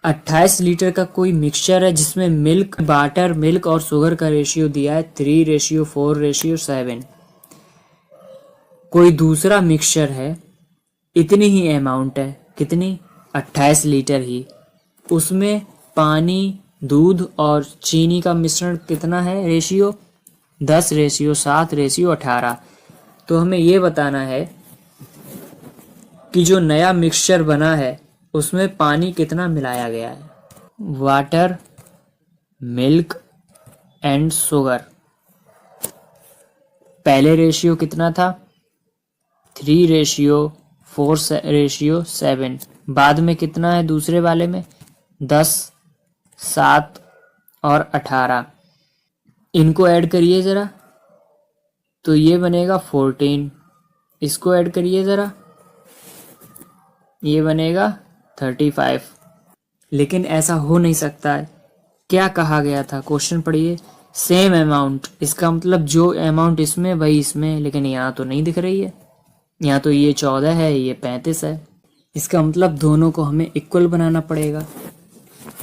28 litre का कोई mixture है जिसमें मिल्क, वाटर, मिल्क और शुगर का रेशियो दिया है 3:4:7। कोई दूसरा मिक्सचर है, इतनी ही अमाउंट है, कितनी, 28 लीटर ही, उसमें पानी, दूध और चीनी का मिश्रण कितना है रेशियो, 10:7:18। तो हमें ये बताना है कि जो नया मिक्सचर बना है उसमें पानी कितना मिलाया गया है। वाटर, मिल्क एंड शुगर, पहले रेशियो कितना था, 3:4:7। बाद में कितना है दूसरे वाले में, 10, 7 और 18। इनको ऐड करिए ज़रा, तो ये बनेगा 14। इसको ऐड करिए ज़रा, ये बनेगा 35। लेकिन ऐसा हो नहीं सकता है। क्या कहा गया था, क्वेश्चन पढ़िए, सेम अमाउंट, इसका मतलब जो अमाउंट इसमें वही इसमें, लेकिन यहाँ तो नहीं दिख रही है। यहाँ तो ये 14 है, ये 35 है। इसका मतलब दोनों को हमें इक्वल बनाना पड़ेगा।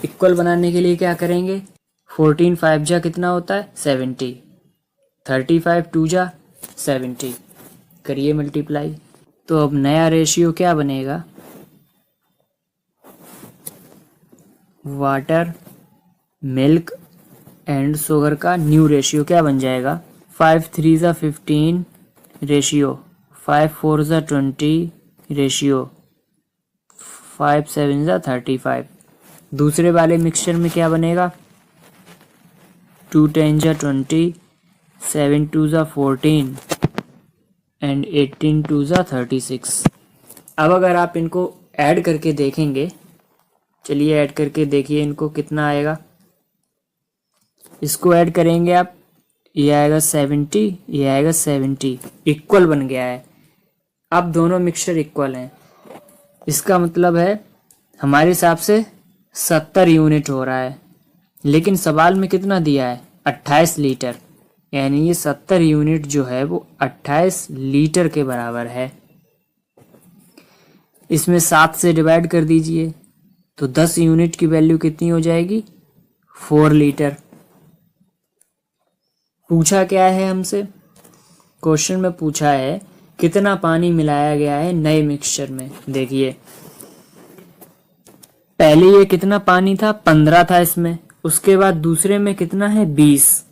इक्वल बनाने के लिए क्या करेंगे, 14 5 जा कितना होता है 70, 35 2 जा 70, करिए मल्टीप्लाई। तो अब नया रेशियो क्या बनेगा, वाटर, मिल्क एंड शुगर का न्यू रेशियो क्या बन जाएगा, 5 3 जा 15 रेशियो, 5 4 जा 20 रेशियो, 5 7 जा 35। दूसरे वाले मिक्सचर में क्या बनेगा, 2 10 जा 20, 7 2 जा 14 एंड 18 2 जा 36। अब अगर आप इनको ऐड करके देखेंगे, चलिए ऐड करके देखिए इनको कितना आएगा। इसको ऐड करेंगे आप, ये आएगा 70, ये आएगा 70, इक्वल बन गया है। अब दोनों मिक्सचर इक्वल हैं, इसका मतलब है हमारे हिसाब से 70 यूनिट हो रहा है। लेकिन सवाल में कितना दिया है, 28 लीटर, यानी ये 70 यूनिट जो है वो 28 लीटर के बराबर है। इसमें 7 से डिवाइड कर दीजिए तो 10 यूनिट की वैल्यू कितनी हो जाएगी, 4 लीटर। पूछा क्या है हमसे, क्वेश्चन में पूछा है कितना पानी मिलाया गया है नए मिक्सचर में। देखिए पहले ये कितना पानी था, 15 था इसमें, उसके बाद दूसरे में कितना है 20,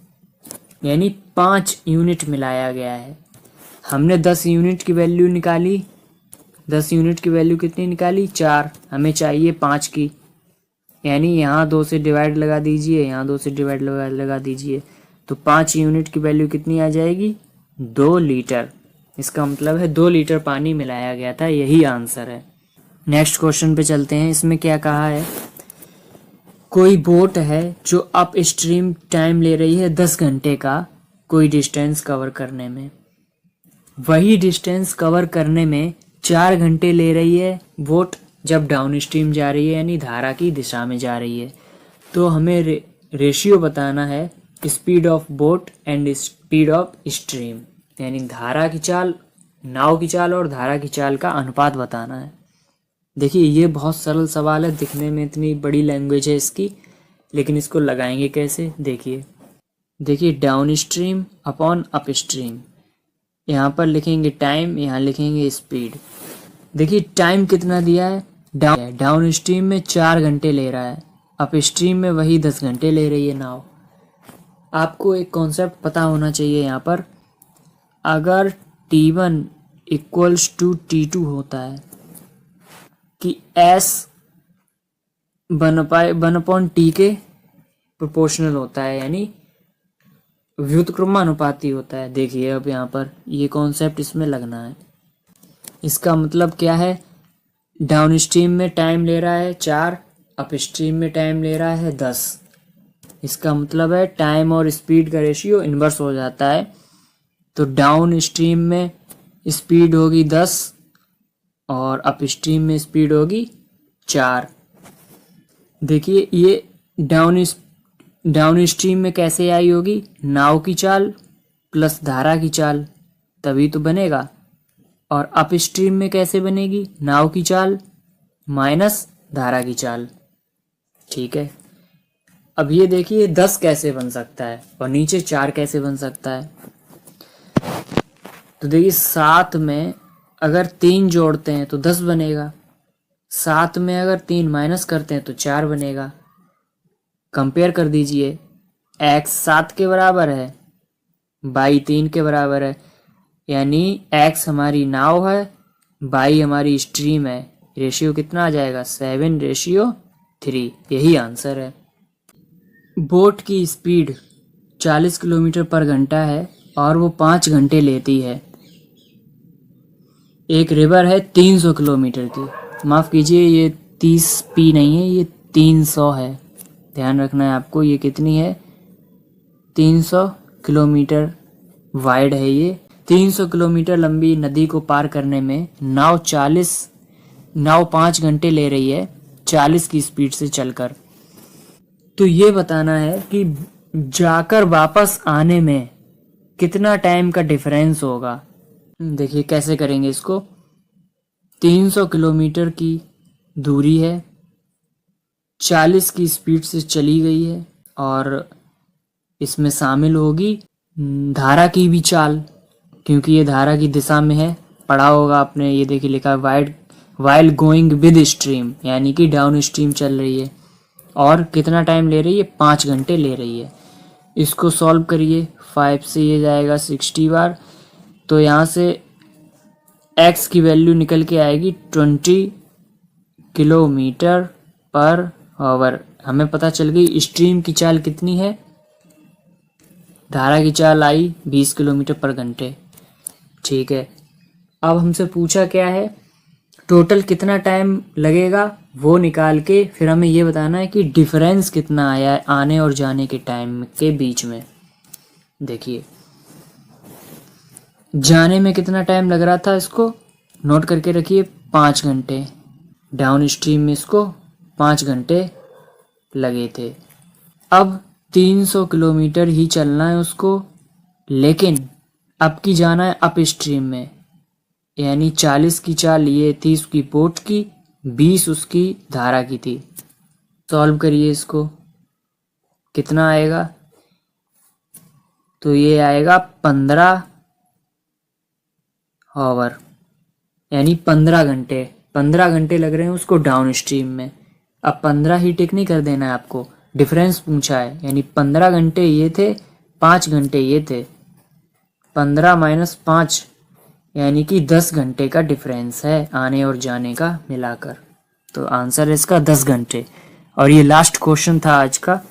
यानी 5 यूनिट मिलाया गया है। हमने 10 यूनिट की वैल्यू निकाली, 10 यूनिट की वैल्यू कितनी निकाली, 4, हमें चाहिए 5 की, यानी यहाँ 2 से डिवाइड लगा दीजिए, यहाँ 2 से डिवाइड लगा दीजिए, तो 5 यूनिट की वैल्यू कितनी आ जाएगी, 2 लीटर। इसका मतलब है 2 लीटर पानी मिलाया गया था, यही आंसर है। नेक्स्ट क्वेश्चन पे चलते हैं। इसमें क्या कहा है, कोई बोट है जो अप स्ट्रीम टाइम ले रही है 10 घंटे का कोई डिस्टेंस कवर करने में, वही डिस्टेंस कवर करने में 4 घंटे ले रही है बोट जब डाउन स्ट्रीम जा रही है, यानी धारा की दिशा में जा रही है। तो हमें रेशियो बताना है speed of boat and speed of stream, यानी धारा की चाल, नाव की चाल और धारा की चाल का अनुपात बताना है। देखिए ये बहुत सरल सवाल है, दिखने में इतनी बड़ी लैंग्वेज है इसकी, लेकिन इसको लगाएंगे कैसे, देखिए down stream upon up stream, यहाँ पर लिखेंगे टाइम, यहाँ लिखेंगे स्पीड। देखिए टाइम कितना दिया है, डाउन स्ट्रीम में 4 घंटे ले रहा है, अप स्ट्रीम में वही 10 घंटे ले रही है नाव। आपको एक कॉन्सेप्ट पता होना चाहिए यहाँ पर, अगर T1 इक्वल्स टू T2 होता है कि S 1/T के प्रोपोर्शनल होता है, यानी व्युत्क्रमानुपाती होता है। देखिए अब यहाँ पर ये कॉन्सेप्ट इसमें लगना है। इसका मतलब क्या है, डाउन स्ट्रीम में टाइम ले रहा है 4, अप स्ट्रीम में टाइम ले रहा है 10। इसका मतलब है टाइम और स्पीड का रेशियो इन्वर्स हो जाता है। तो डाउन स्ट्रीम में स्पीड होगी 10 और अप स्ट्रीम में स्पीड होगी 4। देखिए ये डाउन स्ट्रीम में कैसे आई होगी, नाव की चाल प्लस धारा की चाल, तभी तो बनेगा। और अप स्ट्रीम में कैसे बनेगी, नाव की चाल माइनस धारा की चाल। ठीक है, अब ये देखिए 10 कैसे बन सकता है और नीचे 4 कैसे बन सकता है। तो देखिए 7 में अगर 3 जोड़ते हैं तो 10 बनेगा, 7 में अगर 3 माइनस करते हैं तो 4 बनेगा। कंपेयर कर दीजिए, x 7 के बराबर है, y 3 के बराबर है, यानी x हमारी नाव है, y हमारी स्ट्रीम है। रेशियो कितना आ जाएगा? 7:3। यही आंसर है। बोट की स्पीड 40 किलोमीटर पर घंटा है और वो 5 घंटे लेती है। एक रिवर है 300 किलोमीटर की, माफ़ कीजिए ये 30 पी नहीं है, ये 300 है, ध्यान रखना है आपको। ये कितनी है? 300 किलोमीटर वाइड है ये। 300 किलोमीटर लंबी नदी को पार करने में नाव 5 घंटे ले रही है 40 की स्पीड से चलकर। तो ये बताना है कि जाकर वापस आने में कितना टाइम का डिफरेंस होगा। देखिए कैसे करेंगे इसको। 300 किलोमीटर की दूरी है, 40 की स्पीड से चली गई है और इसमें शामिल होगी धारा की भी चाल, क्योंकि ये धारा की दिशा में है। पढ़ा होगा आपने, ये देखिए लिखा है वाइल गोइंग विद स्ट्रीम, यानी कि डाउन स्ट्रीम चल रही है। और कितना टाइम ले रही है? 5 घंटे ले रही है। इसको सॉल्व करिए, 5 से ये जाएगा 60 बार, तो यहाँ से x की वैल्यू निकल के आएगी 20 किलोमीटर पर आवर। हमें पता चल गई स्ट्रीम की चाल कितनी है, धारा की चाल आई 20 किलोमीटर पर घंटे। ठीक है, अब हमसे पूछा क्या है, टोटल कितना टाइम लगेगा वो निकाल के फिर हमें ये बताना है कि डिफरेंस कितना आया है आने और जाने के टाइम के बीच में। देखिए जाने में कितना टाइम लग रहा था, इसको नोट करके रखिए, 5 घंटे। डाउन स्ट्रीम में इसको 5 घंटे लगे थे। अब 300 किलोमीटर ही चलना है उसको, लेकिन अब की जाना है अप स्ट्रीम में, यानी 40 की चाल ये थी उसकी बोट की, 20 उसकी धारा की थी। सॉल्व करिए इसको, कितना आएगा? तो ये आएगा 15 आवर, यानी 15 घंटे। 15 घंटे लग रहे हैं उसको डाउन स्ट्रीम में। अब 15 ही टिक नहीं कर देना है आपको, डिफरेंस पूछा है, यानी 15 घंटे ये थे, 5 घंटे ये थे, 15 माइनस 5 यानी कि 10 घंटे का डिफरेंस है आने और जाने का मिलाकर। तो आंसर है इसका 10 घंटे। और ये लास्ट क्वेश्चन था आज का।